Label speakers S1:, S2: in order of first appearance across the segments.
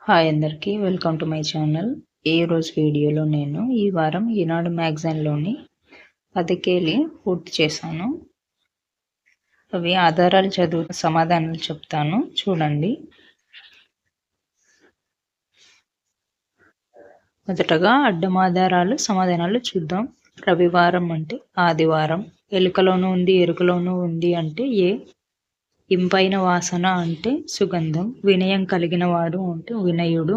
S1: Hi అందరికీ, welcome to my channel. ఈ రోజు వీడియోలో నేను ఈ వారం ఈనాడు మ్యాగజైన్లోని 10 కేలి పూర్తి చేశాను. అవి ఆధారాలు చదువు సమాధానాలు చెప్తాను, చూడండి. మొదటగా అడ్డం ఆధారాలు సమాధానాలు చూద్దాం. రవివారం అంటే ఆదివారం. ఎలుకలోనూ ఉంది ఎరుకలోనూ ఉంది అంటే ఏ. ఇంపైన వాసన అంటే సుగంధం. వినయం కలిగిన వాడు అంటే వినయుడు.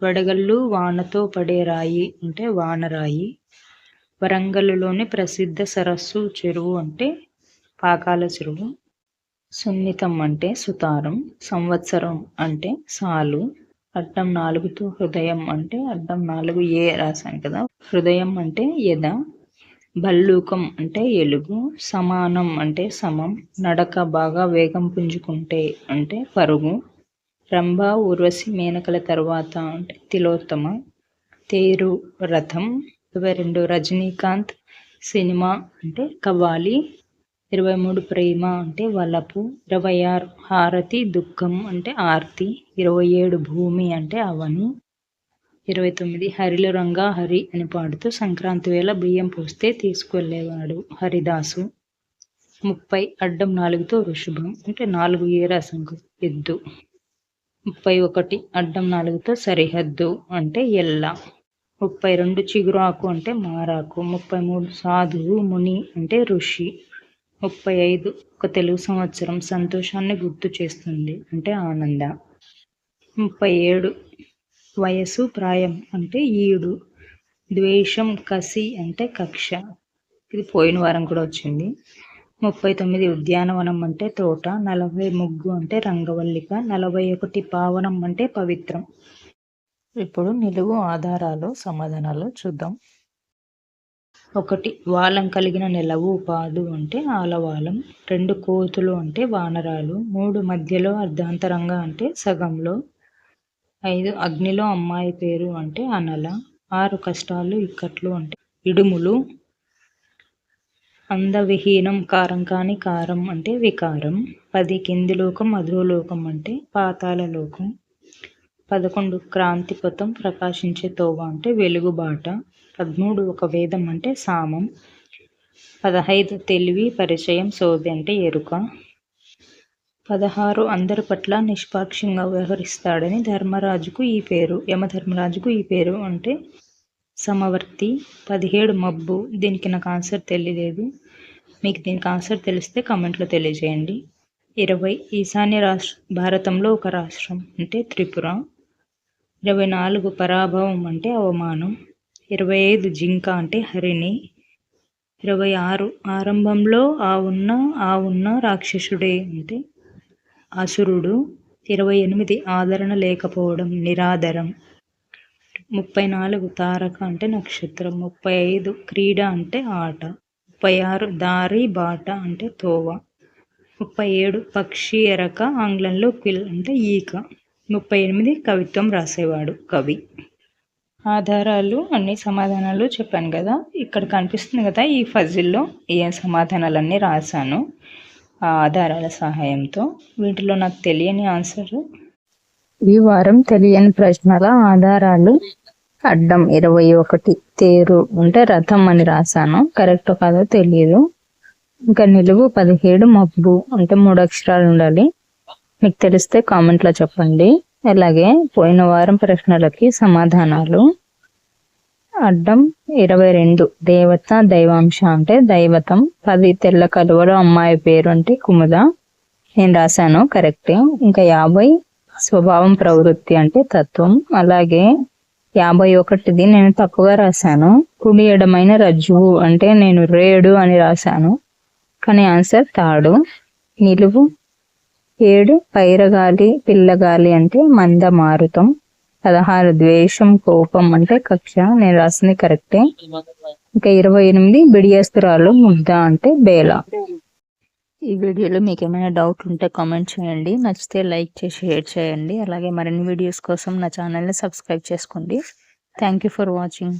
S1: వడగళ్ళు వానతో పడే రాయి అంటే వానరాయి. వరంగల్లులోని ప్రసిద్ధ సరస్సు చెరువు అంటే పాకాల చెరువు. సున్నితం అంటే సుతారం. సంవత్సరం అంటే సాలు. అడ్డం 4తో హృదయం అంటే అడ్డం 4 ఏ రాశాను కదా. హృదయం అంటే ఎద. భల్లూకం అంటే ఎలుగు. సమానం అంటే సమం. నడక బాగా వేగం పుంజుకుంటే అంటే పరుగు. రంభ ఊర్వశి మేనకల తర్వాత అంటే తిలోత్తమ. తేరు రథం. 22 రజనీకాంత్ సినిమా అంటే కవ్వాలి. 23 ప్రేమ అంటే వలపు. 26 హారతి దుఃఖం అంటే ఆర్తి. 27 భూమి అంటే అవని. 29 హరిలు రంగా హరి అని పాడుతూ సంక్రాంతి వేళ బియ్యం పోస్తే తీసుకువెళ్ళేవాడు హరిదాసు. 30 అడ్డం 4తో వృషభం అంటే 4 ఏ రాశంకు ఎద్దు. 31 అడ్డం 4తో సరిహద్దు అంటే ఎల్ల. 32 చిగురాకు అంటే మారాకు. 33 సాధువు ముని అంటే ఋషి. 35 ఒక తెలుగు సంవత్సరం సంతోషాన్ని గుర్తు చేస్తుంది అంటే ఆనంద. 37 వయసు ప్రాయం అంటే ఈడు. ద్వేషం కసి అంటే కక్ష. ఇది పోయిన వారం కూడా వచ్చింది. 39 ఉద్యానవనం అంటే తోట. 40 ముగ్గు అంటే రంగవల్లిక. 41 పావనం అంటే పవిత్రం. ఇప్పుడు నిలువు ఆధారాలు సమాధానాలు చూద్దాం. 1 వాలం కలిగిన నెలవు పాదు అంటే ఆలవాలం. 2 కోతులు అంటే వానరాలు. 3 మధ్యలో అర్ధాంతరంగా అంటే సగంలో. 5 అగ్నిలో అమ్మాయి పేరు అంటే అనల. 6 కష్టాలు ఇక్కట్లు అంటే ఇడుములు. అందవిహీనం కారం కాని కారం అంటే వికారం. 10 కింది లోకం అధోలోకం అంటే పాతాళ లోకం. 11 క్రాంతిపథం ప్రకాశించే తోవ అంటే వెలుగుబాట. 13 ఒక వేదం అంటే సామం. 15 తెలివి పరిచయం సోది అంటే ఎరుక. 16 అందరి పట్ల నిష్పాక్షంగా వ్యవహరిస్తాడని ధర్మరాజుకు ఈ పేరు. యమధర్మరాజుకు ఈ పేరు అంటే సమవర్తి. 17 మబ్బు. దీనికి నాకు ఆన్సర్ తెలియలేదు. మీకు దీనికి ఆన్సర్ తెలిస్తే కామెంట్లో తెలియజేయండి. 20 ఈశాన్య భారతంలో ఒక రాష్ట్రం అంటే త్రిపుర. 24 పరాభవం అంటే అవమానం. 25 జింక అంటే హరిణి. 26 ఆరంభంలో ఆ ఉన్న రాక్షసుడే అంటే అసురుడు. 28 ఆదరణ లేకపోవడం నిరాదరం. 34 తారక అంటే నక్షత్రం. 35 క్రీడ అంటే ఆట. 36 దారి బాట అంటే తోవ. 37 పక్షి ఎరక ఆంగ్లంలో క్విల్ అంటే ఈక. 38 కవిత్వం రాసేవాడు కవి. ఆధారాలు అన్ని సమాధానాలు చెప్పాను కదా. ఇక్కడ కనిపిస్తుంది కదా ఈ ఫజిల్లో ఏ సమాధానాలన్నీ రాశాను ఆధారాల సహాయంతో. వీటిలో నాకు తెలియని ఆన్సర్ ఈ వారం తెలియని ప్రశ్నల ఆధారాలు. అడ్డం 21 తేరు అంటే రథం అని రాశాను, కరెక్ట్ కాదో తెలియదు. ఇంకా నిలువు 17 మబ్బు అంటే 3 అక్షరాలు ఉండాలి. మీకు తెలిస్తే కామెంట్లో చెప్పండి. అలాగే పోయిన వారం ప్రశ్నలకి సమాధానాలు. అడ్డం 22 దేవత దైవాంశ అంటే దైవతం. 10 తెల్ల కలువలో అమ్మాయి పేరు అంటే కుముద, నేను రాశాను కరెక్టే. ఇంకా 50 స్వభావం ప్రవృత్తి అంటే తత్వం. అలాగే 51ది నేను తప్పుగా రాశాను. కుడి ఎడమైన రజ్జువు అంటే నేను రేడు అని రాశాను, కానీ ఆన్సర్ తాడు. నిలువు 7 పైరగాలి పిల్లగాలి అంటే మంద మారుతం. 16 ద్వేషం కోపం అంటే కక్ష, నేను రాసింది కరెక్టే. ఇంకా 28 బిడియస్తురాలు ముద్ద అంటే బేల. ఈ వీడియోలో మీకు ఏమైనా డౌట్ ఉంటే కామెంట్ చేయండి. నచ్చితే లైక్ చేసి షేర్ చేయండి. అలాగే మరిన్ని వీడియోస్ కోసం నా ఛానల్ని సబ్స్క్రైబ్ చేసుకోండి. Thank you for watching.